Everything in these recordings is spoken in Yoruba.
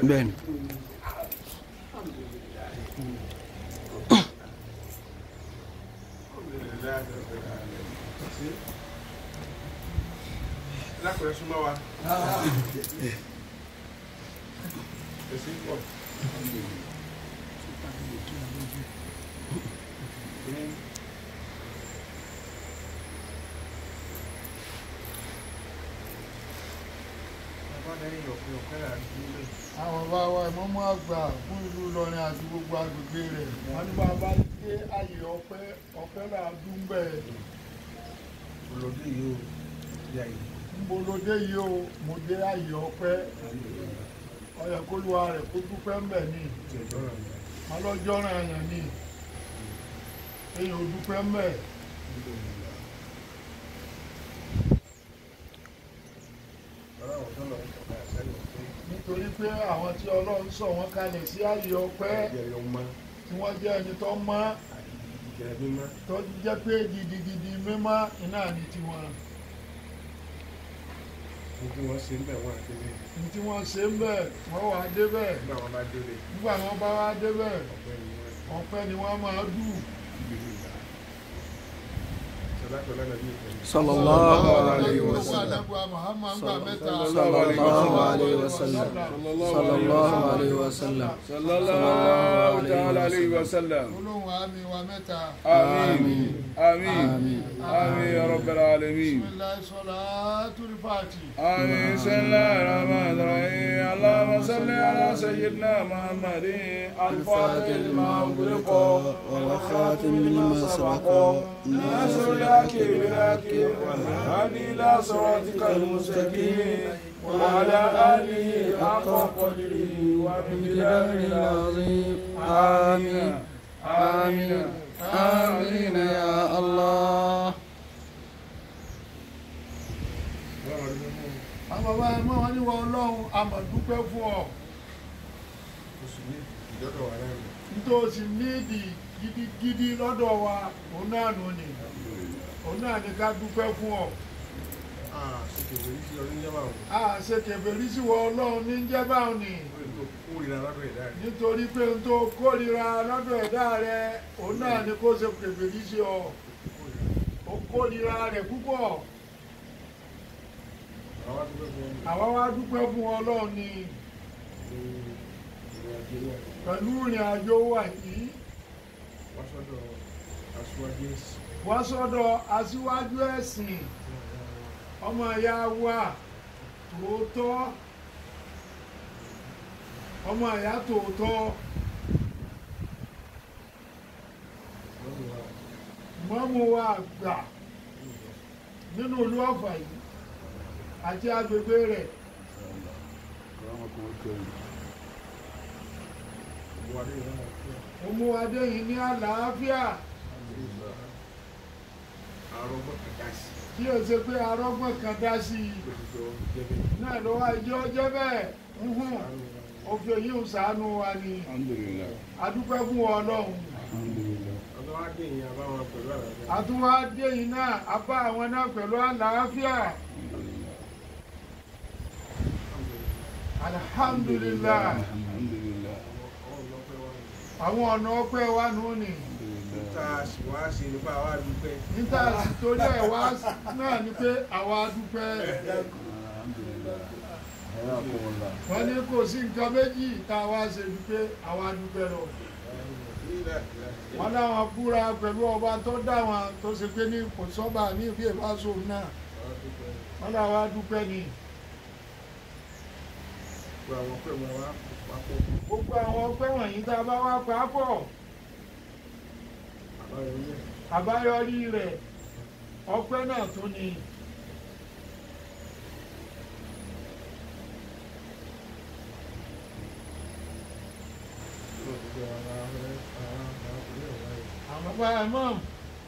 bẹ́ẹ̀ni. lákùrẹ́ súnmọ́ wa. ẹ̀sìn pọ̀. àwọn bá wa ìmọ̀mọ́ àgbà fún ìlú Ìlọrin àti gbogbo agbègbè rẹ̀ wọ́n ní bàbá dé àyè ọpẹ́ làádú ń bẹ̀. olóde yìí ó yà yìí. Mbolode yìí o mo dé àyè ọpẹ́ ọyẹ kólúwa rẹ̀ kó dúpẹ́ ń bẹ̀ ní ọlọ́jọ́ ràn yàn ní èyàn ò dúpẹ́ ń bẹ̀. nítorí pé àwọn tí Ọlọ́run sọ wọ́n kalẹ̀ sí àyè ọpẹ́ tí wọ́n jẹ́ ẹni tó mọ́ tó jẹ́ pé gidigidi mímọ́ iná ní tiwọn. tí wọ́n ṣe ń bẹ̀ wọ́n àti bẹ́ẹ̀. tí wọ́n ṣe ń bẹ̀ wọ́n wà débẹ̀. nígbà wọ́n bá wá débẹ̀ ọpẹ́ ni wọ́n máa dù. sallallahu alayhi wa sallam. sallallahu alayhi wa sallam. sallallahu alayhi wa sallam. sallallahu ta'ala alayhi wa sallam. olóhùn àmì wa mẹ́ta. àmín àmín àmín ya rabbal alamin. bismillahi salatul fati. آمين بسم الله الرحمن الرحيم اللهم صل على سيدنا محمد الفاتح لما أغلق والخاتم لما سبق ناصر الحق بالحق والهادي إلى صراطك المستقيم وعلى آله حق قدره ومقداره العظيم آمين آمين آمين يا الله. àwọn bàbá ẹ mọ́ wọn ní wọn Ọlọ́run a máa dúpẹ́ fún ọ. nítorí nídìí gidigidi lọ́dọ̀ wa òun náà nù ní òun náà ní ká dúpẹ́ fún ọ. ṣe kèfèrí sí wọ Ọlọ́run ní jẹ́ báwọn ni nítorí pé n tó kórìíra lọ́dọ̀ ẹ̀dá rẹ òun náà ní kó ṣe kèfèrí sí ọ ó kórìíra rẹ̀ púpọ̀. àwa wá dúpẹ́ fún Ọlọ́run ni pẹ̀lú ìrìn àjò wa yìí wá sọ́dọ̀ aṣíwájú ẹ̀sìn ọmọ ìyá wa tòótọ́ ọmọ ìyá tòótọ́ mọ́mú wa àgbà nínú ìlú Ọ̀fà yìí àti agbègbè rẹ̀. Òmùwádé yìí ní àlàáfíà kí o ṣe pé arọ́gbọ̀n kan dá sí i náà ló wá ìjọ jẹ́ bẹ́ẹ̀ òfin yìí ń ṣàánú wa ni adúpẹ́ fún Ọlọ́run. àtúwádé yìí náà a bá àwọn náà pẹ̀lú àlàáfíà. Alhamdulillah. Àwọn ọ̀nà ọpẹ́ wa nù ní. Níta torí ẹ̀ wá náà ni pé àwa dúpẹ́. Wọ́n ní kò sí nǹkan méjì tá a wá ṣe dúpẹ́ àwa dúpẹ́ lọ. Wọ́n láwọn búra pẹ̀lú ọba tó dá wọn tó ṣe pé ní kò sọ́ba ní ìbí ìbáṣọ náà. Wọ́n láwa dúpẹ́ ni. Gbogbo àwọn ọpẹ́ wọ̀nyí tá a bá wá papọ̀ àbáyọrí rẹ̀ ọpẹ́ náà tún ni. àmọ́ bá ẹ mọ̀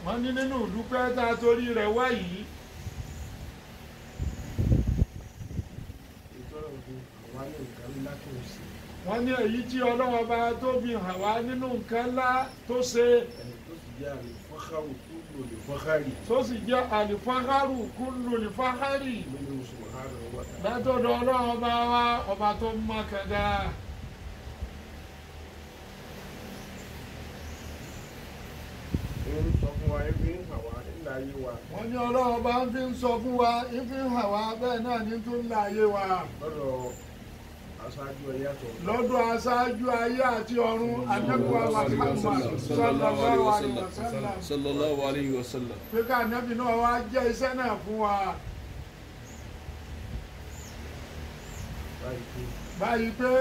wọ́n ní nínú ìdúpẹ́ tá a torí rẹ̀ wá yìí. wọ́n ní èyí tí Ọlọ́run bá tóbi hàn wá nínú nǹkan ńlá tó ṣe tó sì jẹ́ àlìfáhárù kúlù lìfáhárì subhanahu wa ta'ala. látọ̀dọ̀ ọlọ́run ọba wa ọba tó mọ́ kẹ̀dá. ń sọ fún wa ẹbí ń hàn wá nílà ayé wa wọ́n ní ọlọ́run ọba ń fi ń sọ fún wa ń fi ń hàn wá bẹ́ẹ̀ náà ní tó ń la ayé wa lọ́dọ̀ aṣáájú ẹ̀yà tó lọ́dọ̀ aṣáájú ayé àti ọ̀run Ànábì wa Muhammad sallallahu alaihi wasallam sallallahu alayhi wa sallam. pé ká Ànábì náà wá jẹ́ iṣẹ́ náà fún wa báyìí pé báyìí pé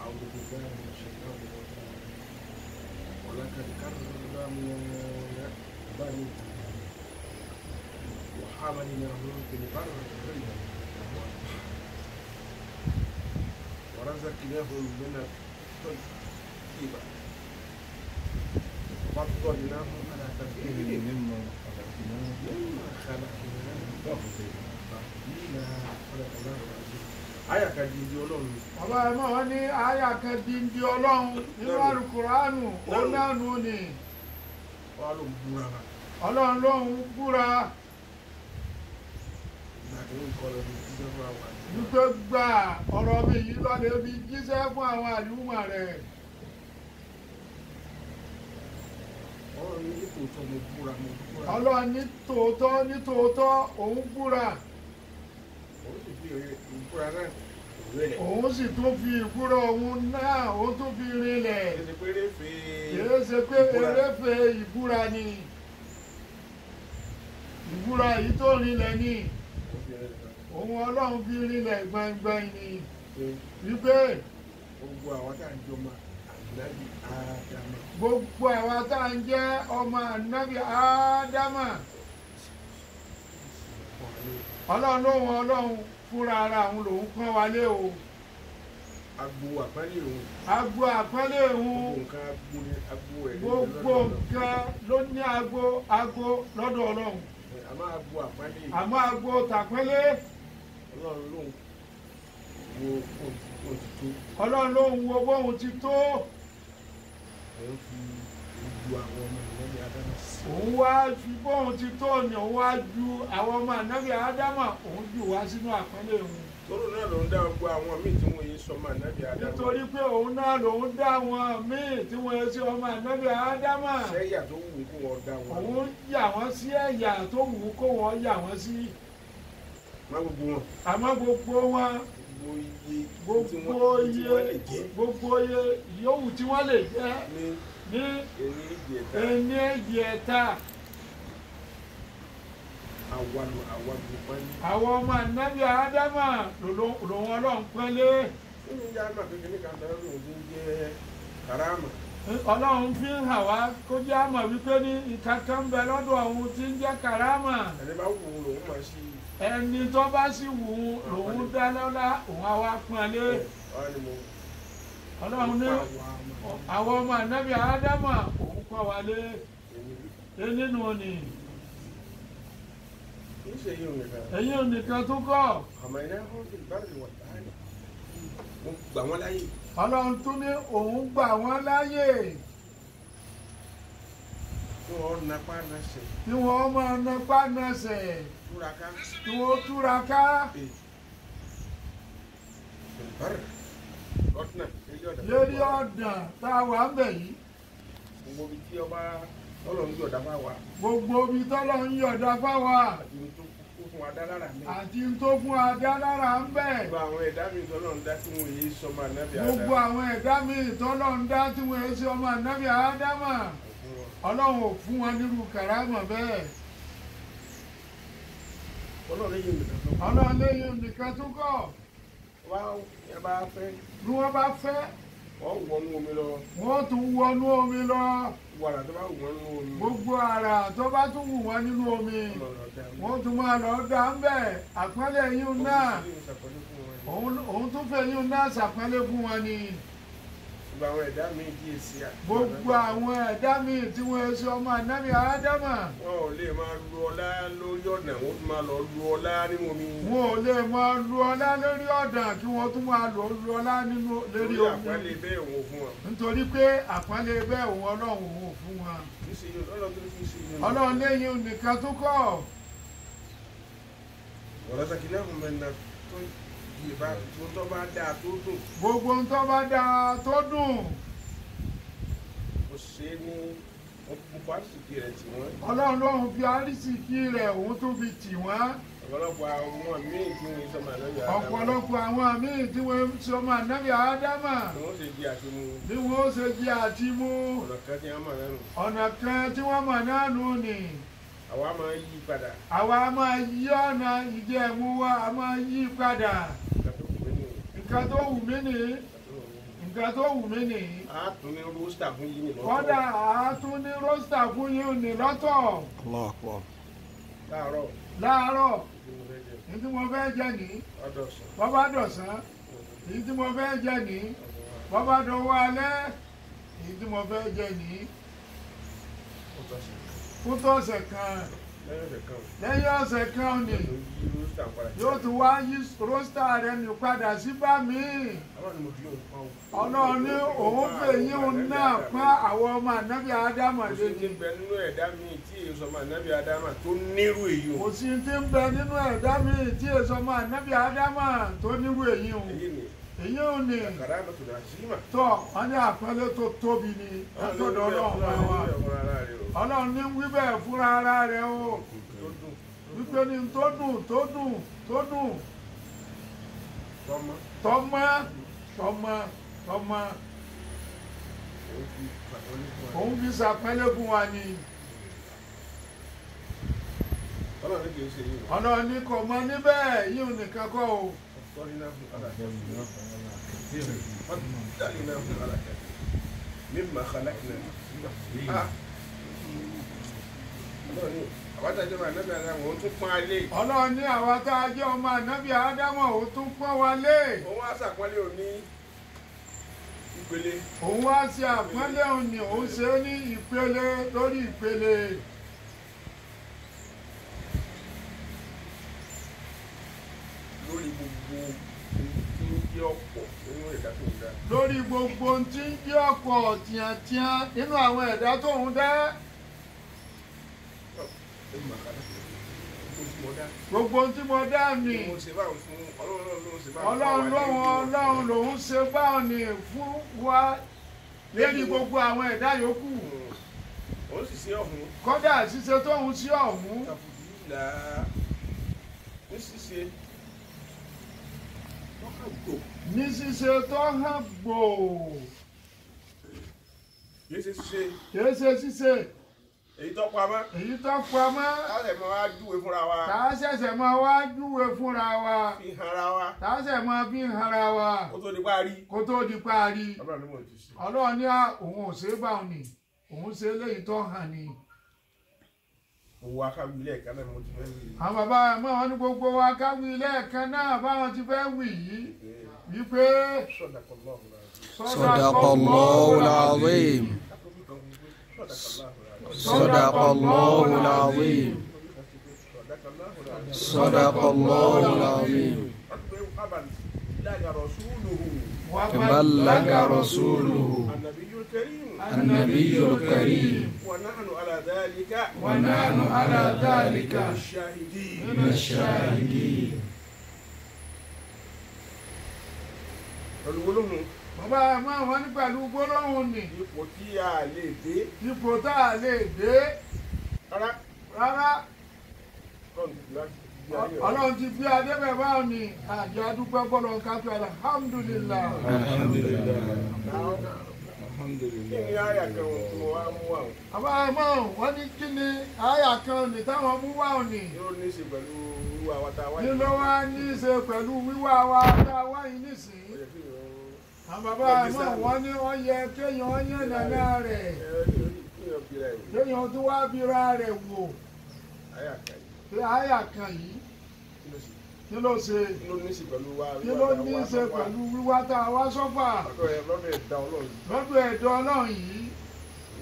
أعوذ بالله من الشيطان الرجيم ولقد كرمنا بني وحملناهم في البر والبحر ورزقناهم من الطيبات وفضلناهم على كثير مما خلقنا تفضيلا صدق الله العظيم. آية كديدي Ọlọ́run. bàbá ẹ̀ náà ní àyà kan di ń di ọlọ́run nínú àlùkùránù ó nánu ni Wọ́n ló ń búra wa. ọlọ́run lóhun búra Ìgbà tó ń kọ́ lọ ní ìdíjọ́ fún àwọn àti. wípé gbà ọ̀rọ̀ mi yìí lọ́dẹ bí jíṣẹ́ fún àwọn àlùmọ̀ rẹ̀ Ọlọ́run ní tòótọ́ mo búra mo búra. ọlọ́run ní tòótọ́ òun búra Òun sì fi ìbúra náà òwe rẹ̀. òun sì tún fi ìbúra òun náà òun tún fi rinlẹ̀ Ṣé péré fi kìí ṣe pé eréfe ìbúra ni ìbúra yìí tó rinlẹ̀ ni òun ọlọ́run fi rinlẹ̀ gbẹngbẹ̀n ni wípé gbogbo àwọn tá à ń jọmọ àgbáyé Ádámà. gbogbo àwa tá à ń jẹ́ ọmọ ànábì ádámà ọlọ́run lóhun ọlọ́run fúnra ara òun lòun pọ́n wálé o Agbo àpálẹ̀ òun. agbo àpọ́nlé òun Gbogbo nǹkan agbo ni agbo ẹ̀. gbogbo nǹkan ló ní agbo lọ́dọ̀ ọlọ́run Àmọ́ agbo àpálẹ̀ àmọ́ agbo tàpọ́nlé Ọlọ́run lòun wo ohun ti tó. ọlọ́run lóhun wo bóhun ti tó Òun fi gbogbo àwọn ọmọ ìlẹ́yìn Ádámà sí. òun wá fi bóhun ti tó ni òun wá ju àwọn ọmọ ànábì ádámà òun jù wá sínú àpọ́nlé òun Tóró náà ló ń dá gbogbo àwọn míì tí wọ́n yé sọmọ ànábì Ádámà. nítorí pé òun náà lòun dá wọn míì tí wọ́n ṣe ọmọ ànábì ádámà Sẹ́yà tó wù kó wọ́n dá wọn. òun yà wọ́n sí ẹ̀yà tó wù ú kó wọ́n yà wọ́n sí Má gbogbo wọn. àmọ́ gbogbo wọn Gbogbo iye tí wọ́n lè jẹ́ gbogbo iye yòówù tí wọ́n lè jẹ́ ní ní ẹni ìjẹta. ẹni èjì ẹ̀ta Àwàlù pálí. àwọn ọmọ ànábì ádámà lòun ọlọ́run pẹ́lẹ́ Nínú ìyá àmà kékeré kan dáná lòun ti ń jẹ́ kàrámà. ọlọ́run fi ń hàn wá kó jẹ́ àmọ̀ wípé ní ìkankan bẹ lọ́dọ̀ òun tí ń jẹ́ kàrámà Ẹni bá wù ú lòun máa ṣí. ẹni tó bá sì wù ú lòun dá lọ́lá òun àwa pọ́nlé Wọ́n ní mo ọlọ́run ní àwọn ọmọ ànábì ádámà òun pọ́n wálé nínú ni kì í ṣe yìí òun nìkan. ẹ̀yin nìkan tó kọ́ Àmọ́ iná hàn fi bárẹ̀ wọ̀ láàyè. Mo gbà wọ́n láyè. ọlọ́run tún ní òun gbà wọ́n láyè Kí wọ́n napá náṣẹ̀. kí wọ́n máa napá nasẹ̀ Túraká. kí wọ́n túraká Bárẹ̀. Lọ́tínà. lórí ọ̀dàn tá a wà ń bẹ̀ yìí Gbogbo ibi tí ọba Ọlọ́run yọ̀dá bá wà. gbogbo ibi tọ́lọ́ ń yọ̀dá fáwa Àti ní tó kú fún wa dá lára mi. àti ń tó fún adá lára ń bẹ̀ Gbogbo àwọn ẹ̀dá mi tọ́lọ́run dá tí wọ́n yé sọmọ ànábì gbogbo àwọn ẹ̀dá míì tọ́lọ́ ń dá tí wọ́n ṣe ọmọ ànábì ádámà ọlọ́run ò fún wọn nírú kàrámọ̀ bẹ́ẹ̀ Ọlọ́run yìí nìkan tó. ọlọ́run lẹ́yìn nìkan tó kọ̀ Wá ẹ bá fẹ́. bí wọ́n bá fẹ́ Wọ́n wọnú omi lọ. wọ́n tún wọnú omi lọ Wàrà tó bá wù wọ́n nínú omi. gbogbo àrà tó bá tún wù wọ́n nínú omi Ọlọ́run ọ̀dá mi. wọ́n tún máa lọ dá ń bẹ̀ àpọ́nlé yín náà Ó sì ń ṣàkọlé fún wọn. òun tún fẹ́ yín náà ṣàpọ́nlé fún wọn ni gbogbo àwọn ẹ̀dá míì kí èsì gbogbo àwọn ẹ̀dá míì tí wọ́n ṣe ọmọ ànábì Ádámà. wọn ò lè máa lu ọlá lórí ọ̀nà wọn tún máa lọ lu ọlá nínú omi. wọn ò lè máa lu ọlá lórí ọ̀dàn kí wọ́n tún máa lọ lu ọlá nínú lórí omi. àpọ́nlé bẹ́ẹ̀ òun fún wọn. nítorí pé àpọ́nlé bẹ́ẹ̀ òun Ọlọ́run òun fún wọn. Ọlọ́run lẹ́yìn nìkan tó kọ́. ọ̀rọ̀ sàkínà fún mi náà tó yìí bá tó bá dáa tó dùn. gbogbo ń tó bá dáa tó dùn. ó ṣe é ní ọkùnkùn àrísìkí rẹ̀ tì wọ́n. Ọlọ́run lóhun fi àrísìkí rẹ̀ òun tún fi tì wọ́n. ọ̀pọ̀lọpọ̀ àwọn míì tí wọ́n sọmọ ànábì Ádámà. ọ̀pọ̀lọpọ̀ àwọn míì tí wọ́n sọmọ ànábì Ádámà. bí wọ́n ṣe di àti mú. bí wọ́n ṣe di àti mú. ọ̀nà kan tí wọ́n mọ̀ náà nù. ọ̀nà kan tí wọ́n mọ̀ náà nù ni. àwa máa yí padà. àwa máa yí ọ̀nà ìjẹ̀mú wa a máa yí padà. nǹkan tó wù mí nìyí. nǹkan tó wù mí nìyí. a tún ní rósítà fún yín ní lọ́tọ̀. kódà a tún ní rósítà fún yín ní lọ́tọ̀. láàárọ̀. láàárọ̀ èyí tí mo fẹ́ jẹ ní bọ́bá dọ̀sán èyí tí mo fẹ́ jẹ ní bọ́bá dọ̀wọ́ alẹ́ èyí tí mo fẹ́ jẹ ní fún tọ̀sẹ̀ kan lẹ́yìn ọ̀sẹ̀ kan ni yóò tún wá yí rósítà rẹ̀ ní padà sí bá mi. Ọlọ́run ní òun fèyí náà pọ́n àwọn ọmọ ànábì Ádámà lé ní. kò sí ti ń bẹ nínú ẹ̀dá mi tí èso ọmọ ànábì Ádámà tó nírú èyí o. kò sí ti ń bẹ nínú ẹ̀dá mi tí èso ọmọ ànábì Ádámà tó nírú èyí o. èyí ò ní. tọ́ wọ́n ní àpẹẹrẹ tó tóbi ni látọ̀dọ̀ Ọlọ́run wa. Ọlọ́run ní wí bẹ́ẹ̀ fúnra ara rẹ̀ o. wípé ní tó dùn tó dùn tó dùn. tọ́mọ òun fi ṣàpẹ́lẹ́ fún wa ni. Ọlọ́run ní kò mọ níbẹ̀ yíò nìkan kọ́ o. mímọ khalaqna. àwọn àtàjọ máa nábì Ádámà òun tún pọ́n alé. Ọlọ́run ní àwọn tá a jẹ́ ọmọ ànábì Ádámà òun tún pọ́n wa lé. òun wá ṣàpọ́nlé òní ìpele. òun wá ṣe àpọ́nlé òní òun ṣe ní ìpele lórí ìpele. lórí gbogbo tí ń jẹ́ ọ̀pọ̀ nínú ẹ̀dá tó ń dá. lórí gbogbo tí ń jẹ́ ọ̀pọ̀ tìyàntìyàn nínú àwọn ẹ̀dá tó ń dá. gbogbo tí mo dá mi. Ọlọ́run lòun ṣe báwọn ni fún wa lérí gbogbo àwọn ẹ̀dá yòókù. ó sì ṣe ọ̀hún. kódà ṣíṣe tóun sí ọ̀hún. ní ṣíṣe tó hàn gbò. kìí ṣe ṣíṣe. kìí ṣe ṣíṣe. èyí tó pamọ́. èyí tó pamọ́. ká ṣẹ̀ṣẹ̀ máa wá júwe fúnra wa. ká ṣẹ̀ṣẹ̀ máa wá júwe fúnra wa. fi hanra wa. ká ṣẹ̀ṣẹ̀ máa fi hanra wa. kó tó di parí. kó tó di parí. Ọlọ́run ní òun ò ṣe é bá òun ni òun ṣe eléyìí tó hàn ni. gbogbo akáwí lẹ́ẹ̀kan náà mo ti fẹ́ wí. àwọn bàbá àmọ́ wọn ní gbogbo wa káwí lẹ́ẹ̀kan náà báwọn ti fẹ́ wí yìí wípé. Sadaqallahul azim. Sadaqallahul azim. Sadaqallahul azim. بلغ رسوله النبي الكريم ونحن على ذلك من الشاهدين. bàbá àmọ́ àwọn ní pẹ̀lú gbólóhùn ni. ipò tí a lè dé. ipò tá a lè dé. rárá. Ọlọ́run ti fi adébẹ̀ báwọn ni àjọ adúpẹ́ bọ́lọ̀ kápẹ́ alhamdulillah. kí ni àyà kan tí mo wá mú wá o. àbá àmọ́ wọ́n ní kí ni àyà kan ní táwọn mú wá ni. yóò ní í ṣe pẹ̀lú wíwá wa tá a wá yìí. kí ló wá ní í ṣe pẹ̀lú wíwá wa tá a wá yìí nísìnyí. àwọn bàbá àmọ́ wọ́n ní wọ́n yẹ kéèyàn yẹn nàná rẹ̀. kéèyàn tó wá bíra rẹ̀ wò. àyà kan yìí. àyà kan yìí kí ló ṣe kí ló ní í ṣe pẹ̀lú wa kí ló ní í ṣe pẹ̀lú wíwá tá a wá sọ́fà lọ́dọ̀ ẹ̀dá ọlọ́run lọ́dọ̀ ẹ̀dọ́ ọlọ́run yìí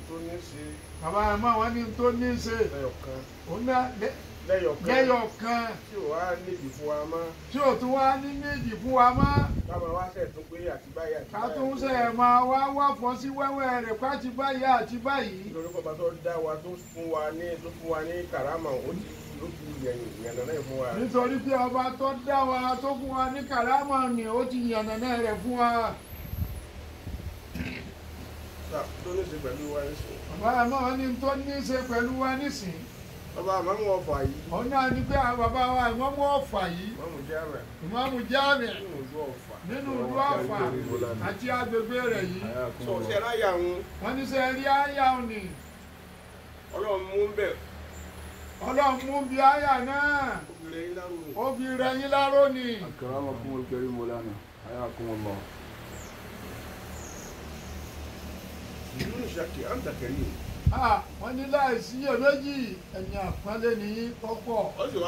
tó ní í ṣe bàbá ẹ̀ mọ́ wọn ní tó ní í ṣe lẹ́yọ̀kan òun náà lẹ́yọ̀kan tí ò wá nídìí fún wa mọ́ tí ò tún wá ní méjì fún wa mọ́ káma wá ṣẹ̀ tún pé àti báyìí àti ká tún ṣe ẹ̀ máa wá wá fọ́ sí wẹ́wẹ́ rẹ̀ pàtí báyìí àti báyìí. nítorí pé bàtọ́ dá wa tó fún wa ní kàrámà ó ti yànnà náà fún wa. nítorí pé ọba tó dá wa tó fún wa ní kàrámà ni ó ti yànnà náà rẹ̀ fún wa. tó ní í ṣe pẹ̀lú wa nísìnyí. bàbá àmọ́ wọn ní tó ní í ṣe pẹ̀lú wa nísìnyí. bàbá àmọ́ ọ̀fà yìí. òun náà ní pé bàbá wa ìmọ̀mú ọ̀fà yìí. ìmọ̀mú jáàmẹ̀ nínú ìlú ọ̀fà àti agbègbè rẹ̀ yìí. sọ ṣe ráyà wọn. wọ́n ní sẹ́ rí àyà òní. ọlọ́run mú bẹ̀. ọlọ́run mú bí àyà náà. ó fi rẹ̀ yín láró ni. akramakumul karim Mawlana hayakumullah. nínú ṣàkì àǹtà kẹrin. wọ́n ní láìsí iyèméjì ẹ̀yìn àpọ́nlé ní pọ́pọ̀. ó sì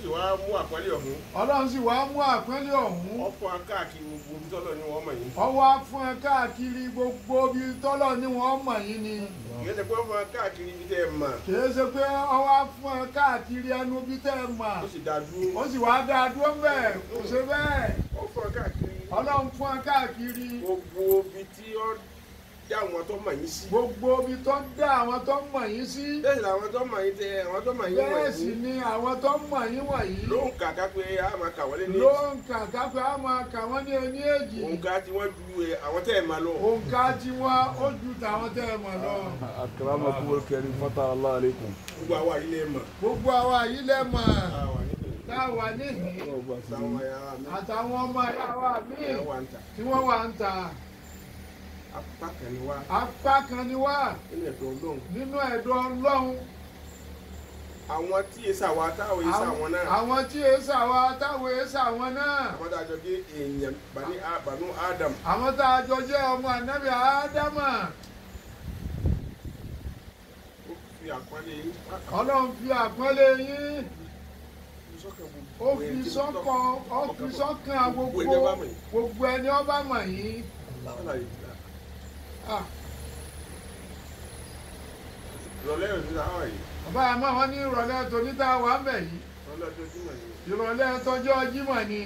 wá mú àpọ́nlé ọ̀hún. ọlọ́run sì wá mú àpọ́nlé ọ̀hún. ó fún wa káàkiri gbogbo ibi tọ́lọ̀ ni wọ́n mọ̀ yín. ó wá fún ẹ káàkiri gbogbo ibi tọ́lọ̀ ni wọ́n mọ̀ yín ni. kì í ṣe pé ó fún wa káàkiri ibi tẹ́ ẹ mọ̀. kì í ṣe pé ó wá fún ẹ káàkiri ẹnu ibi tẹ́ ẹ mọ̀. ó sì dá dúró. ó sì wá dá dúró bẹ́ẹ̀ kò ṣe bẹ́ẹ̀. ó fún wa káàkiri. ọlọ́run fún ẹ káàkiri. gbogbo ibi tí ó dá àwọn tó mọ̀ yín sí. gbogbo ibi tó dá àwọn tó mọ̀ yín sí. bẹ́ẹ̀ ni àwọn tó mọ̀ yín wọ̀nyí. bẹ́ẹ̀ sì ni àwọn tó mọ̀ yín wọ̀nyí. ló ń kàkà pé a máa kà wọ́n lé ní èjì. ló ń kàkà pé a máa kà wọ́n ní ẹni èjì. òǹkà tí wọ́n ju àwọn tẹ́ ẹ̀ máa lọ. òǹkà tí wọ́n ó ju tàwọn tẹ́ ẹ̀ mọ̀ lọ. akramakumul karim fatahallahu alaykum. gbogbo àwa yìí lè mọ̀. gbogbo àwa yìí lè mọ̀. táwa níhìn. àtàwọn ọmọ àyàwó míì tí wọ́n wà ń ta. apá kan ni wá. apá kan ni wá. nínú ẹ̀dọ̀ Ọlọ́run. nínú ẹ̀dọ̀ Ọlọ́run. àwọn tí èsà wa táwọn èsà wọn náà. àwọn tí èsà wa táwọn èsà wọn náà. àwọn tá a jọ jẹ́ èèyàn bànú Adam. àwọn tá a jọ jẹ́ ọmọ ànábì Ádámà. ó fi àpọ́nlé yín. Ọlọ́run fi àpọ́nlé yín. ó fi sọ́kàn gbogbo ẹni ó bá mọ̀ yín. ìrọ̀lẹ́ òní táwọn yìí. bàbá àmọ́ wọn ní ìrọ̀lẹ́ tòní tá a wà ń bẹ̀ yìí. ìrọ̀lẹ́ tọjọ́ Jímọ̀ ni.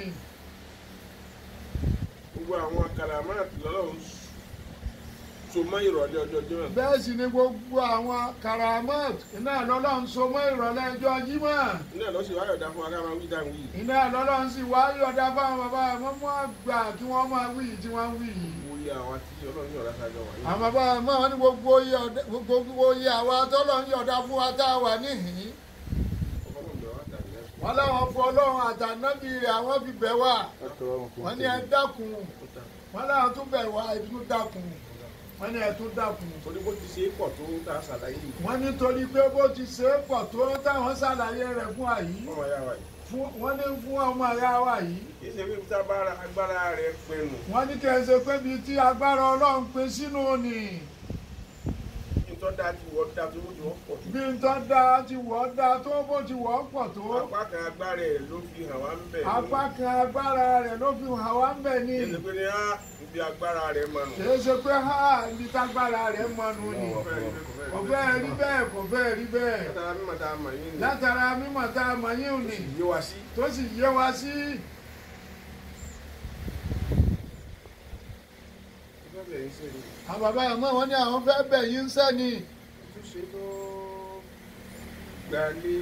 gbogbo àwọn kàràmáàtì lọ́lọ́run so mọ́ ìrọ̀lẹ́ ọjọ́ Jímọ̀. bẹ́ẹ̀ sì ni gbogbo àwọn kàràmáàtì iná lọ́lọ́run so mọ́ ìrọ̀lẹ́ ọjọ́ Jímọ̀. iná ló sì wá yọ̀dá fún wa ká máa wí dáhùn yìí. iná lọ́lọ́run sì wá yọ̀dá fáwọn bàbá àmọ́ àgbà tí wọ́n máa wí tí wọ́n wí yìí. àwọn tí Ọlọ́run yọ̀dá sájọ wà. àwọn bàbá àmọ́ wọn ní gbogbo iye àwa tọ́lọ́run yọ̀dá fún wa tá a wà níhìn-ín. wọ́n láwọn fọ Ọlọ́run àtànábì rẹ̀ àwọn fi bẹ̀ wá. wọ́n ní ẹ dákun. wọ́n láwọn tún bẹ̀ wá ẹ tún dákun. wọ́n ní ẹ tún dákun. torí bó ti ṣe é pọ̀ tó ń ta ṣàlàyé yìí. wọ́n ní torí pé bó ti ṣe é pọ̀ tó táwọn ṣàlàyé rẹ̀ fún àyí. ọmọ ya wa yìí. wọ́n ní fún ọmọ ìyá wa yìí. kì í ṣe bí agbára rẹ̀ pinnu. wọ́n ní kí ẹ ṣe pé bíi tí agbára Ọlọ́run pín sínú ni. ntọ́ da ti wọ́ da tó bó ti wọ́ pọ̀ tó. bí ntọ́ da ti wọ́ da tó bó ti wọ́ pọ̀ tó. apá kan agbára rẹ̀ ló fi hàn wá ń bẹ̀. apá kan agbára rẹ̀ ló fi hàn wá ń bẹ̀ ni. kì í ṣe pé ní ibi agbára rẹ̀ mọ̀ nù. kì í ṣe pé ibi tágbára rẹ̀ mọ̀ nù ni. kò fẹ́ rí bẹ́ẹ̀ kò fẹ́ rí bẹ́ẹ̀. látara mímọ̀ tá a mọ̀ yín ni. látara mímọ̀ tá a mọ̀ yín ni. yé wa sí. tó sì yé wa sí. àwọn bàbá àmọ́ wọn ní àwọn fẹ́ bẹ̀ yín sẹ́ni. ṣe tó gbalé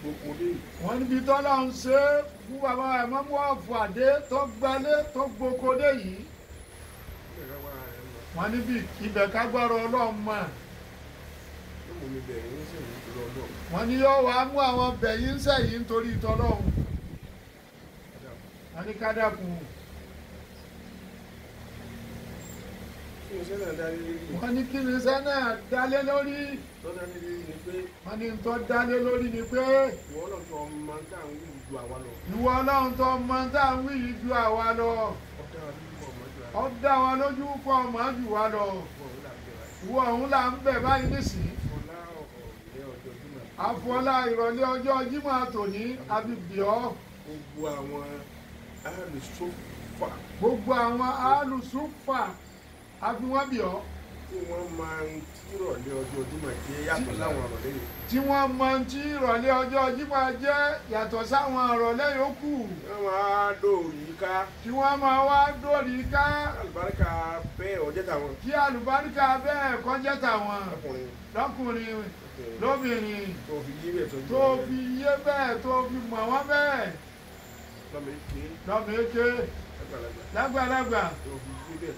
gbogbo dé. wọ́n níbi tọ́lá ń ṣe é fún bàbá àmọ́ mú ọ̀fàdé tó gbalé tó gboko dé yìí. wọ́n níbi ibẹ̀ kágbára Ọlọ́run mọ̀. wọ́n ní yóò wá mú àwọn bẹ̀yìn sẹ́yìn nítorí tọ́lọ́run. wọ́n ní ká dákun. wọ́n ní kí ni iṣẹ́ náà dálé lórí. wọ́n ní tó dálé lórí ni pé. ìwọ Ọlọ́run tó mọ tá à ń wí ju àwa lọ. ìwọ Ọlọ́run tó mọ tá à ń wí ju àwa lọ. ó dá wa lójú kọ́ ọmọ jù wá lọ. ìwọ ọ̀hún là ń bẹ̀ báyìí nísìnyí. àfọlá ìrọ̀lẹ́ ọjọ́ Jímọ̀ tòní abibíọ́. gbogbo àwọn alùsùfà. gbogbo àwọn alùsùfà abiwọ́bíọ́. tí wọ́n máa ń tírọ̀lẹ́ ọjọ́ Jímọ̀ jẹ́ yàtọ̀ sáwọn ọ̀rọ̀lẹ́ yìí. tí wọ́n máa ń tí ìrọ̀lẹ́ ọjọ́ Jímọ̀ jẹ́ yàtọ̀ sáwọn ìrọ̀lẹ́ yòókù. wọ́n máa dòrí ká. tí wọ́n máa wá dòrí ká. àlùbáríkà bẹ́ẹ̀ ọjọ́ tàwọn. kí àlùbáríkà bẹ́ẹ̀ kọjá tàwọn. lọ́kùnrin lóbìnrin. tó fi yé bẹ́ẹ̀ tó fi mọ̀ wọ́n bẹ́ẹ̀. lọ́mọ èké lágbàlagbà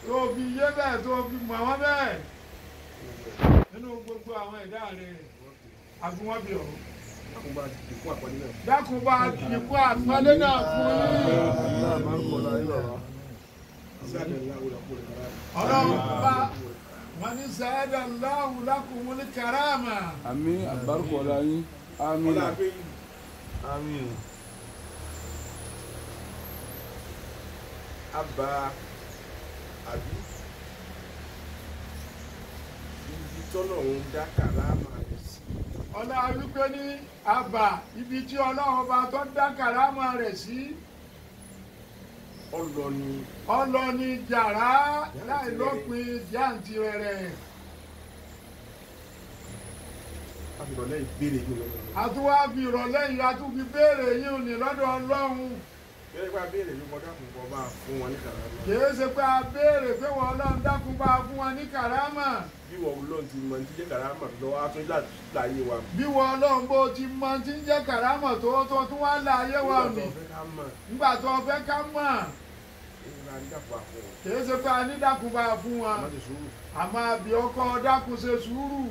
tó fi yé bẹ́ẹ̀ tó fi mọ̀ wọ́n bẹ́ẹ̀. nínú gbogbo àwọn ẹ̀dá rẹ̀ àfihàn bí ọ̀rọ̀. dákúnbà ìkú àpọ́nlé náà fún yín. ọlọ́run bá wọn ní sàádà Allahu lakumul karama. àmín àbárùkọ̀ ọ̀la yín àmín. àmín. Abba àbí ibi tọ́lọ́run dá kàrámà rẹ̀ sí. ọlá wípé ní Abba ibi tí ọlọ́run bá tó dá kàrámà rẹ̀ sí. ọlọ́ni jàrá láì lópin jáǹtì rẹ̀. àfìrọ̀lẹ́ ìbéèrè yìí lọ́dọ̀. àtúwá fi ìrọ̀lẹ́ yìí àtúfi béèrè yìí ní lọ́dọ̀ ọlọ́run. Bẹ́ẹ̀ bá béèrè ní kọjá fún bọ́ bá fún wọn ní kàrámà. Kìí ṣe pé a béèrè pé wọ́n ọlọ́run dákun bá fún wọn ní kàrámà. Bí wọ́n ọlọ́run ti mọ ti jẹ́ kàrámà lọ́wọ́ á tún láàyè wa. Bí wọ́n ọlọ́run bó ti mọ ti ń jẹ́ kàrámà tó tún wá láàyè wa nì. Nígbà tó fẹ́ ká mọ̀. Kìí ṣe pé a ní dákun bá fún wọn. Àmọ́ àbí ọkọ dákun ṣe sùúrù.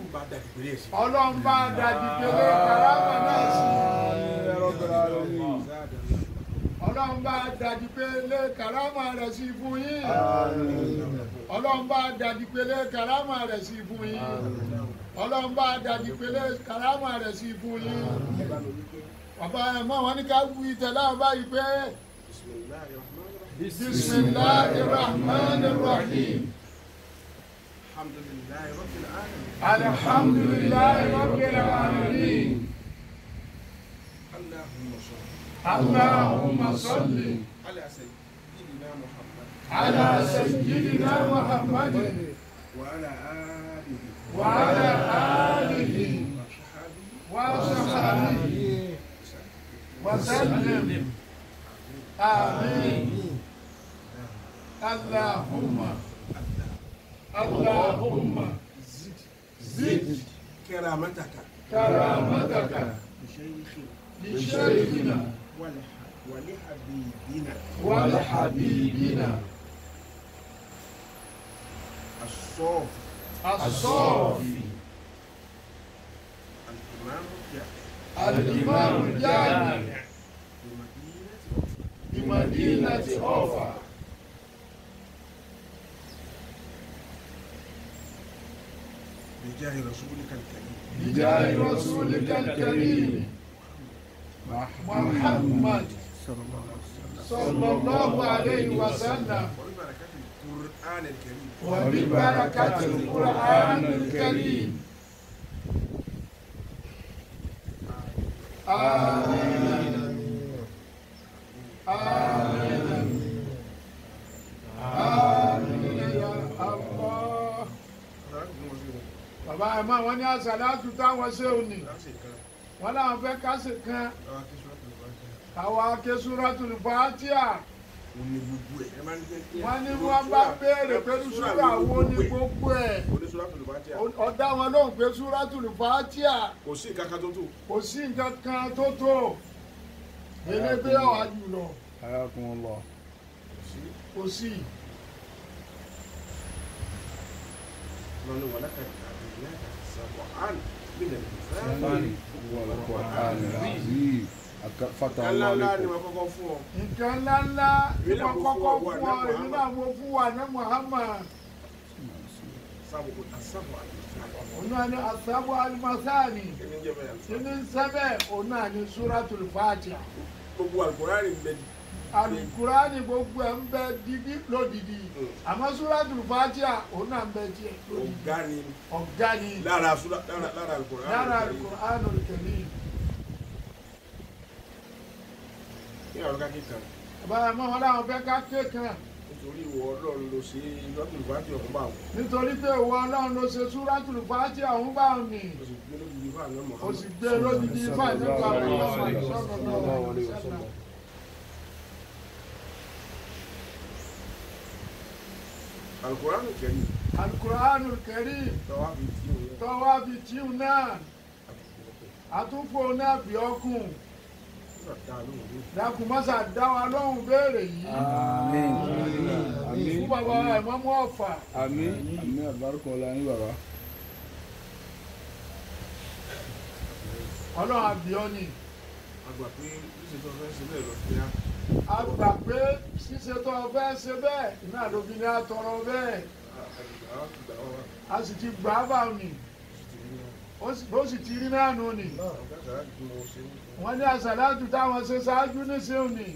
Ọlọ́run bá dàdìgbélé kàrámà náà sí. Ọlọ́run bá dàdìgbélé kàrámà rẹ̀ sí fún yín. Ọlọ́run bá dàdìgbélé kàrámà rẹ̀ sí fún yín. Ọlọ́run bá dàdìgbélé kàrámà rẹ̀ sí fún yín. Bàbá ẹ̀ mọ́ wọn ní ká wí tẹ̀lé àwọn báyìí pé. Bismillahirrahmanirrahim. Alhamdulillahi rabbil alamin. Allahumma salli ala sayyidina Muhammad. على سيدنا محمد وعلى آله وصحبه وسلم آمين. اللهم زد كرامتك لشيخنا ولحبيبنا الصافي الإمام الجامع بمدينة أوفا بجاه رسولك الكريم محمد صلى الله عليه وسلم وببركة القرآن الكريم. آمين آمين آمين يا الله. Bàbá ẹ̀ máa wọ́n ní àsàlátù táwọn ṣe òní. Wọ́n láwọn fẹ́ ká ṣe kan. Àwọn ake Suratul Fatiha. Wọ́n ní wọ́n bá béèrè pé súrà wo ní gbogbo ẹ̀. Ọ̀dá wọn lóhùn pé Suratul Fatiha. Kò sí nǹkan kan tó tó. Kò sí nǹkan kan tó tó. Elébé ọ̀hà jùlọ. Ayakumullah. Kò sí. Lọ́nà wà lákàtà àbíyá sàbọ̀án mílẹ̀ والقرآن العظيم فتح الله ni لكم. wọ́n kọ́kọ́ fún ọ. Nǹkan ńláńlá ni wọ́n kọ́kọ́ fún ọ. Èmi náà mo fún wa ní Muhammad. Sábò àti Òun náà ni Asabu Alimasani. kíni jẹ́ bẹ́ẹ̀. Kíni ń sẹ́bẹ̀ òun náà ni Suratul Fatiha. Gbogbo Al-Qur'ani bẹ́ẹ̀ Al-Qur'ani gbogbo ẹ̀ ń bẹ dídí lódìdí àmọ́ Suratul Fatiha òun náà ń bẹ tiẹ̀ lódìdí ọ̀gá ni lára Al-Qur'an Al-Qur'anul Karim. ní àwọn kákí kan bàbá àmọ́ wọn láwọn fẹ́ ká ké kan nítorí ìwọ Ọlọ́run ló ṣe Suratul Fatiha ọ̀hún bá wọn. nítorí pé ìwọ Ọlọ́run ló ṣe Suratul Fatiha ọ̀hún bá wọn ni ó sì gbé lódìdí ifá nípa Al-Qur'anul Karim. Al-Qur'anul Karim tọ́wá fi tíù náà àtúnfò náà bí ọkùn dákun mọ́sà dá wa lóhùn béèrè yìí fún bàbá Ìmámù Ọ̀fà. àmín àmín àbárúkọ ọlá ní bàbá. Ọlọ́run àbíọ́ ni. àgbà pé ṣíṣe tó fẹ́ ṣe bẹ́ẹ̀ lọ sí á. a gbà pé ṣíṣe tó fẹ́ ṣe bẹ́ẹ̀ náà ló fi ní àtọrọ bẹ́ẹ̀ a sì ti gbà á bá mi ó sì ti rí náà nù ni wọ́n ní àsàlátù táwọn ṣe ṣáájú níṣẹ́ ni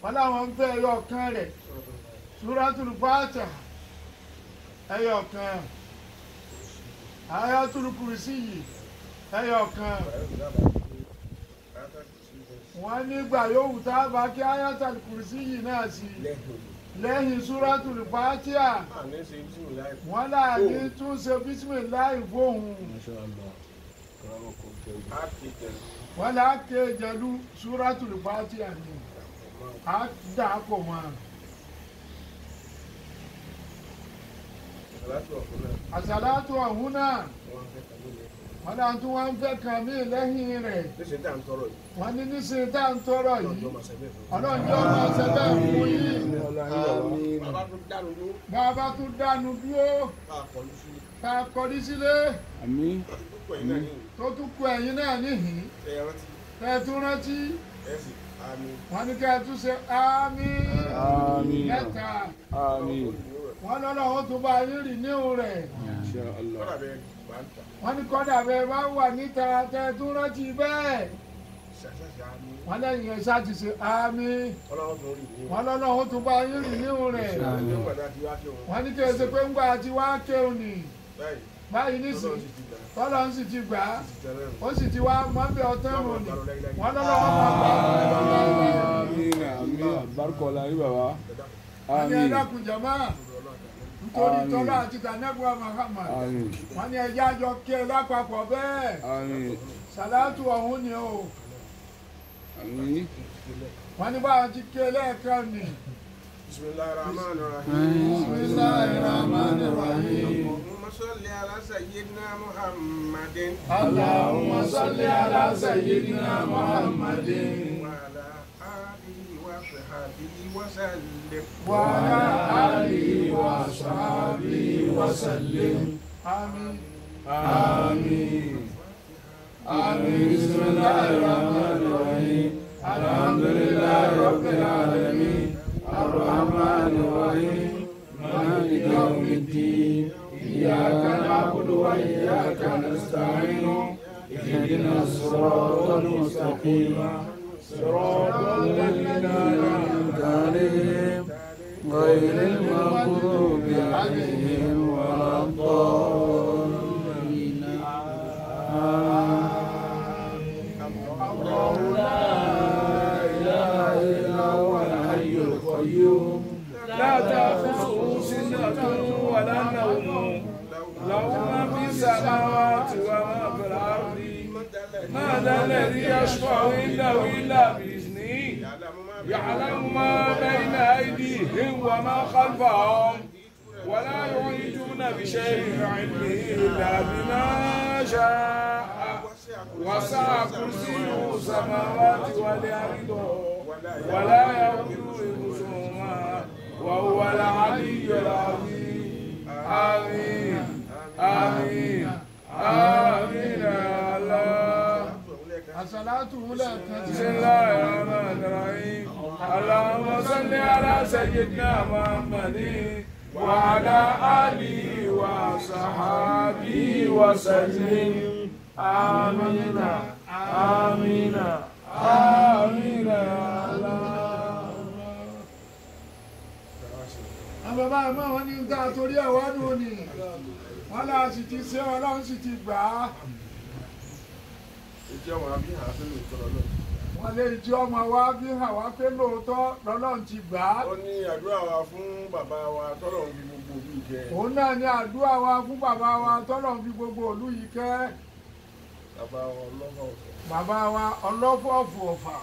wọ́n láwọn ń fẹ́ ẹyọ kan rẹ̀ Suratul Fatiha ẹyọ kan Ayatul Kursiyi ẹyọ kan wọ́n nígbà yòówù tá a bá kí Ayatul Kursiyi náà sí lẹ́yìn Suratul Fatiha wọ́n láàrin tún ṣe bísímìláì fóun wọ́n là á ké jẹ̀lú Suratul Fatiha ni a dà pọ̀ mọ́ àsàlátù ọ̀hún náà wọ́n là ń tún wọ́n fẹ́ kàn mí lẹ́yìn rẹ̀ wọ́n ní níṣẹ́ tá à ń tọrọ yìí ọlọ́run yóò máa ṣe bẹ́ẹ̀ fún yín bàbá tún dánu dúró ká kọrí sílé tó tún kú ẹ̀yin náà níhìn kẹ́ ẹ tún rántí wọ́n ní kẹ́ ẹ tún ṣe àmín mẹ́ta wọ́n lọ́lọ́wọ́ tó bá yín rì níhùn rẹ̀ wọ́n ní kọ́dà bẹ́ẹ̀ bá wà níta tẹ́ ẹ tún rántí bẹ́ẹ̀ wọ́n lẹ́yìn ẹ̀ ṣáà ti ṣe àmín wọ́n lọ́lọ́wọ́ tó bá yín rì níhùn rẹ̀ wọ́n ní kẹ́ ẹ ṣe pé ńgbà tí wàá kéwòn ní báyìí nísìnyí tọ́lọ́ ń sì ti gbà á ó sì ti wá mọ́bẹ̀ ọtán rò ní wọ́n lọ́wọ́ máa gbà á. àmín àmín àbárúkọ ọlá ní bàbá. wọ́n ní ẹ̀dákun jàmá nítorí tọ́lá àti tànẹ́bùwà Muhammad wọ́n ní ẹja jọ ké lápapọ̀ bẹ́ẹ̀ sàlátù ọ̀hún ni o wọ́n ní báwọn ti ké lẹ́ẹ̀kan ni. Bismillahirrahmanirrahim. صل على سيدنا محمد اللهم صل على سيدنا محمد وعلى آله وصحبه وسلم وعلى آله وصحبه وسلم آمين آمين آمين بسم الله الرحمن الرحيم الحمد لله رب العالمين الرحمن الرحيم مالك يوم الدين إياك نعبد وإياك نستعين اهدنا الصراط المستقيم صراط الذين أنعمت عليهم غير المغضوب عليهم ولا الضالين الله لا إله إلا هو الحي القيوم لا تأخذه سنة ولا نوم له ما في السماوات وما في الأرض ما ذا الذي يشفع عنده إلا بإذنه يعلم ما بين أيديهم وما خلفهم ولا يحيطون بشيء من علمه إلا بما شاء وسع كرسيه السماوات والأرض ولا يؤوده حفظهما وهو العلي العظيم آمين آمين آمين يا الله الصلاة بسم الله الرحمن الرحيم اللهم صل على سيدنا محمد وعلى آله وصحبه وسلم آمين آمين آمين يا الله àwọn bàbá àmọ́ wọn ní ta torí ẹ̀ wá nù ní wọn là sì ti ṣe Ọlọ́run sì ti gbà á. ìjọ wọn bí hàn fẹ́ lóòótọ́ lọ́lọ́. wọn lè jẹ́ ọmọ wa bí hàn wá pé lóòótọ́ lọ́lọ́run ti gbà á. ó ní àdúrà wa fún bàbá wa tọ́lọ̀ ń fi gbogbo òlú yìí kẹ́. òun náà ní àdúrà wa fún bàbá wa tọ́lọ̀ ń fi gbogbo òlú yìí kẹ́. bàbá wa ọlọ́fọ̀ ọ̀fọ̀. bàbá wa ọlọ́fọ̀ọ̀fọ̀ ọ̀fà.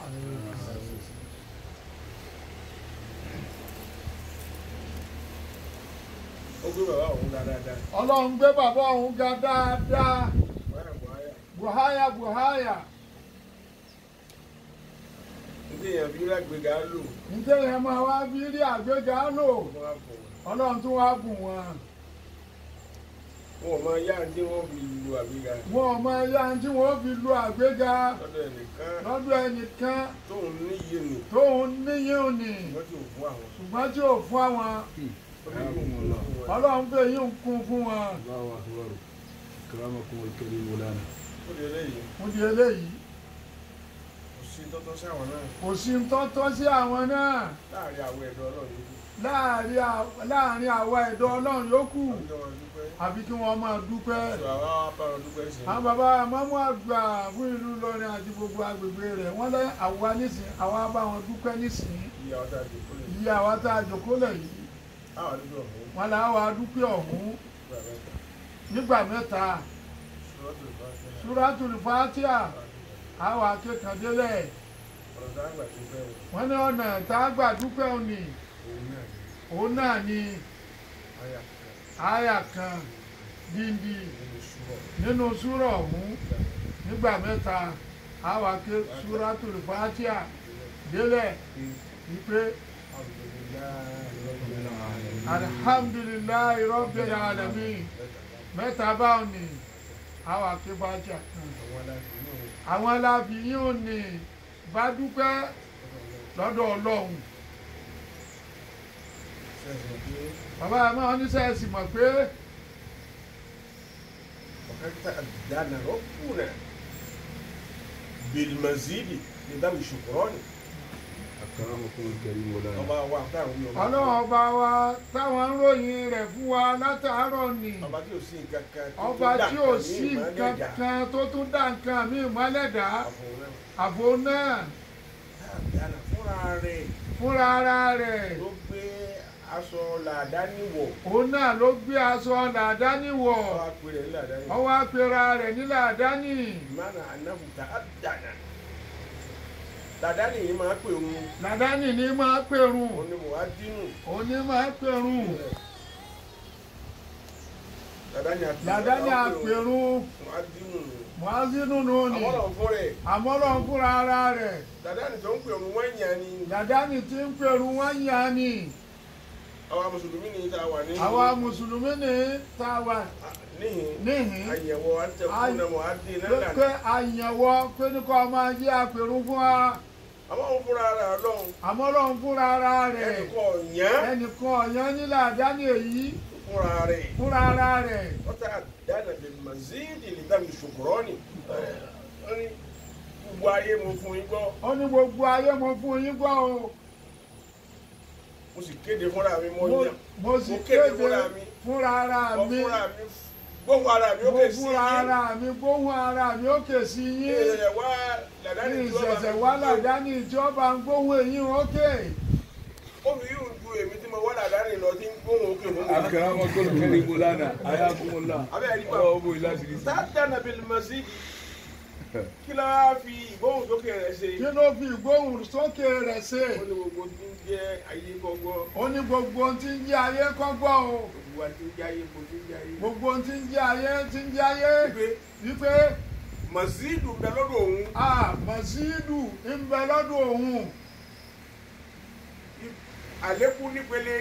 ó gbé bàbá òun ga dáadáa. Ọlọ́run gbé bàbá òun ga dáadáa. buhaya. Ndéèyàn bí lágbègà lò. Ndéèyàn máa wá bí rí àgbéga lò. Ọlọ́run tún wá bùn wọn. Wọn ò máa yá ní wọ́n fi lu àgbéga. Wọn ò máa yá ní wọ́n fi lu àgbéga. Lọ́dọ̀ ẹnìkan. Lọ́dọ̀ ẹnìkan. Tóun níyì ni. Tóun níyì ni. Ṣùgbọ́n tí ò fún àwọn. Ṣùgbọ́n tí ò fún àwọn. Ọlọ́run fẹ́ yín kún fún wọn. Mo di eléyìí. Kò sí tọ́tọ́ sí àwọn náà. Kò sí tọ́tọ́ sí àwọn náà. Láàárín àwọn ẹ̀dọ́ Ọlọ́run yòókù. Láàárín àwọn ẹ̀dọ́ Ọlọ́run yòókù. Àbí kí wọ́n máa dúpẹ́. Àwọn bàbá mọ́mú àgbà fún ìlú Ìlọrin àti gbogbo agbègbè rẹ̀ wọ́n lẹ́ àwa nísìn àwa bá wọn dúpẹ́ nísìn. Iye àwa tá a jòkó lẹ̀ yìí. Wọ́n là wá dúpẹ́ ọ̀hún nígbà mẹ́ta. Suratul Fatiha àwọn akẹ́kọ̀ọ́délẹ̀. Wọ́n ní ọ̀nà tá a gbà dúpẹ́ òní. Òun náà ni àyà kan díndí nínú súrà ọ̀hún nígbà mẹ́ta àwọn akẹ́ Suratul Fatiha délẹ̀ wípé alhamdulillahi rabbil alamin mẹ́ta báwọn ni àwọn akẹ́ Fatiha kan. Àwọn alábi yín ò ní bá dúpẹ́ lọ́dọ̀ Ọlọ́run. Bàbá àmọ́ oníṣẹ́ ẹ̀sìn mọ̀ pé ọ̀kẹ́kẹ́ àdáná rọ́pùnà bìlmazidi ní dábì ṣùkúrọ́nì. Ọlọ́run ọba wa táwọn ń ròyìn rẹ̀ fún wa látàárọ̀ ni. Ọba tí ò sí nǹkan kan tó tún dá nǹkan mí mọ́lẹ̀dá. Àbò náà. Fúnra ara rẹ̀. Ló gbé aṣọ làdáni wọ̀. Òun náà ló gbé aṣọ làdáni wọ̀. Ó wá pera rẹ̀ ní làdáni. Ìmánà ànáfùtà àdànà. Làdáni yìí máa pèrun. Làdáni ni máa pèrun. Òní mùwádínù. Òní máa pèrun. Làdáni àpèrun. Mùwádínù nù ni. Àmọ́lọ́run fúnra ara rẹ̀. Làdáni tó ń pèrun wọ́n yàn ni. Làdáni tí ń pèrun wọ́n yàn ni. Àwa Mùsùlùmí ni tá a wà ní. Àwa Mùsùlùmí ni tá a wà níhìn. Àyẹ̀wò àtẹ̀kùnà mùwádínù náà. Pé àyẹ̀wò pé ní kò máa jẹ́ àpèrun fún wa. Àmọ́lọ́run fúnra ara Ọlọ́run. Àmọ́lọ́run fúnra ara rẹ̀. Ẹnìkan ọ̀yàn ní làdáni èyí. Fúnra ara rẹ̀. Ọ̀tá àdáná lè mazidi lè dábì ṣùkúrọ́nì. Gbogbo ayé mo fún yín gbọ́. Ó ní gbogbo ayé mo fún yín gbọ́ o. Mo sì kéde fúnra mi mọ́ yàn. Mo sì kéde fúnra ara mi. Gbóhùn ara mi ó kè sí yín. Fúnra ara mi gbóhùn ara mi ó kè sí yín. Ìṣẹ̀ṣẹ̀ wá làdáni ìjọba ń gbóhùn èyí ókè. Ó fi yíò ju èmi tí mo wá làdáni lọ tí ń gbóhùn òkè fún mi. Àkàrà ọmọ gbọ́dọ̀ kẹ́lẹ́ ìbò lánàá. Ayá kún un lá. Ọwọ́ bò ilá sí. Sátánà bíi masidi. Kí ló fi ìgbóhùn sókè rẹ̀ ṣe? Kí ló fi ìgbóhùn sókè rẹ̀ ṣe? Ó ní gbogbo tí ń jẹ́ ayé kọ́gbọ́. Ó ní gbogbo tí ń jẹ́ ayé kọ́gbọ́ o. Gbogbo tí ń jẹ́ ayé kò tí ń jẹ́ ayé. Gbogbo tí ń jẹ́ ayé tí ń jẹ́ ayé. Wípé Màsídù ń bẹ lọ́dọ̀ òun. Màsídù ń bẹ lọ́dọ̀ òun. Àlékún nípele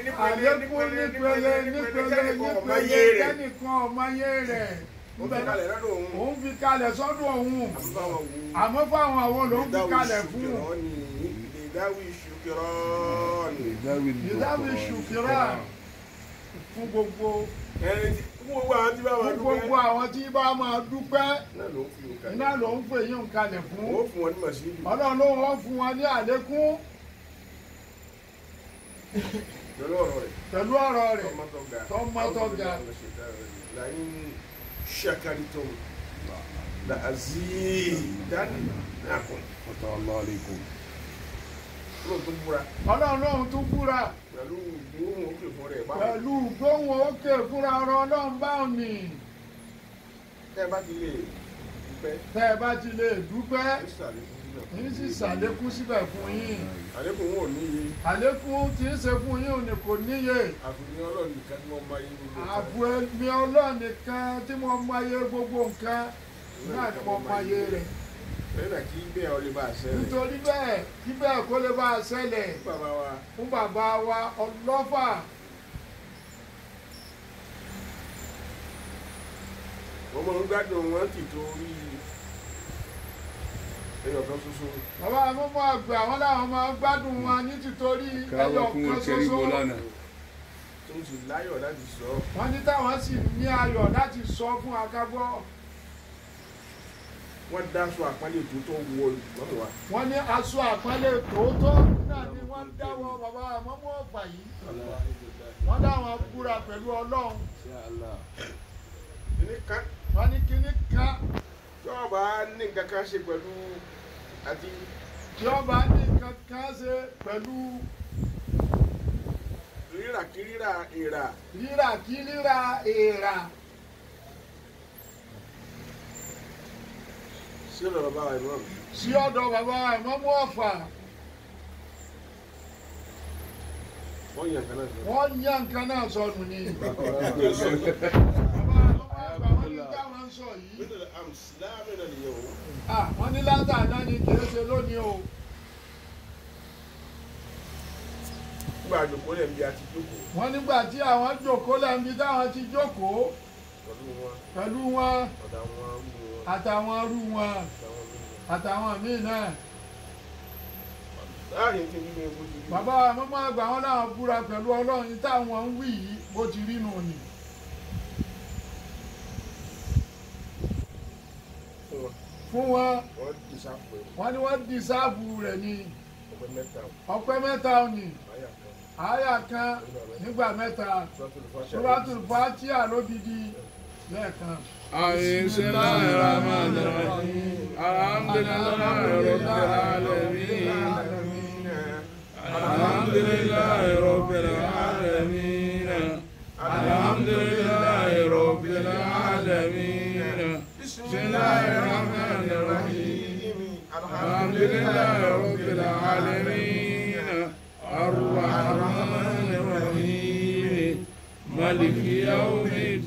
kẹ́nìkan ọ̀máyé rẹ̀. Òun fi kalẹ̀ sọ́dọ̀ òun. Àmọ́ fáwọn àwọn ló ń fi kalẹ̀ fún. Ìdáwì ṣùkìrán fún gbogbo àwọn tí bá máa dúpẹ́. Iná ló ń fè yín kalẹ̀ fún. Ọlọ́run ló wọ́n fún wọn ní àlékún. pẹ̀lú ọ̀rọ̀ rẹ̀ tọ́mọ́tọ́gà. لئن شكرتم لأزيدنكم. فتح الله عليكم. Ọlọ́run lóhun tún búra. Pẹ̀lú gbóhùn òkè fún rẹ̀ báwọn. Pẹ̀lú gbóhùn òkè fúnra Ọlọ́run báwọn ni. Tẹ́ ẹ bá ti lè dúpẹ́. Tẹ́ ẹ bá ti lè dúpẹ́. Yín sì ṣàlékún síbẹ̀ fún yín. Àlékún wọn ò níye. Àlékún tí ń ṣe fún yín ò ní kò níye. Àfihàn Ọlọ́run nìkan tí wọ́n máa yé gbogbo nǹkan. Àbùẹ̀mí Ọlọ́run nìkan tí mo máa yé gbogbo nǹkan náà ni mo máa yé rẹ̀. Bẹ́ẹ̀ kí bẹ́ẹ̀ ọ lè bá a ṣẹlẹ̀. Nítorí bẹ́ẹ̀ kí bẹ́ẹ̀ kó lè bá a ṣẹlẹ̀ fún bàbá wa ọlọ́fà. Wọ́n máa ń gbádùn wọn ti torí ẹyọ kan ṣoṣo. Bàbá àmọ́mọ́ àgbà àwọn làwọn máa ń gbádùn wọn ní títorí ẹyọ kan ṣoṣo. Tó ń sì láyọ̀ láti sọ. Wọ́n ní táwọn sì ní ayọ̀ láti sọ fún akábọ́. Wọ́n dá aṣọ àpálẹ̀ tó tó wọ ìgbọ́n wa. Wọ́n ní aṣọ àpálẹ̀ tòótọ́ náà ni wọ́n dáwọ́ bàbá àmọ́mọ́ ọ̀fà yìí. Wọ́n dáwọn búra pẹ̀lú Ọlọ́run. Wọ́n ní kíní ká. Tí wọ́n bá ní nǹkan kan ṣe pẹ̀lú àti. Tí wọ́n bá ní nǹkan kan ṣe pẹ̀lú. Rírà kí rírà èèrà. Rírà kí rírà èèrà. Sí ọ̀dọ̀ bàbá wa ìmọ̀. Sí ọ̀dọ̀ bàbá wa ìmọ̀mú ọ̀fà. Wọ́n yàn kan náà sọ. Wọ́n yàn kan náà sọnù ni. Bàbá àgbà wọn ní táwọn ń sọ yìí. Wọ́n ní látàná ni kì í ṣe lónìí o. Nígbà àjòkó lẹ̀ ń bí a ti jókòó. Wọ́n nígbà tí àwọn jókòó lẹ̀ ń bí táwọn ti jókòó. Pẹ̀lú wọn. Àtàwọn arú wọn. Àtàwọn míì náà. Bàbá àmọ́mọ́ àgbà wọn náà búra pẹ̀lú Ọlọ́run táwọn ń wí yìí bó ti rí nù ni. Fún wọn, wọ́n ní wọ́n dìsáàbù rẹ̀ ní ọpẹ́ mẹ́ta òní. Àyà kan nígbà mẹ́ta. Suratul Fatiha lódidi lẹ́ẹ̀kan. Bismillahirrahmanirrahim. Alhamdulillahi rabbil alamin. Alhamdulillahi rabbil alamin. Alhamdulillahi rabbil alamin. Bismillahirrahmanirrahim. Alhamdulillahi rabbil alamin. Ar-Rahmanir Rahim. Maliki yawmiddin.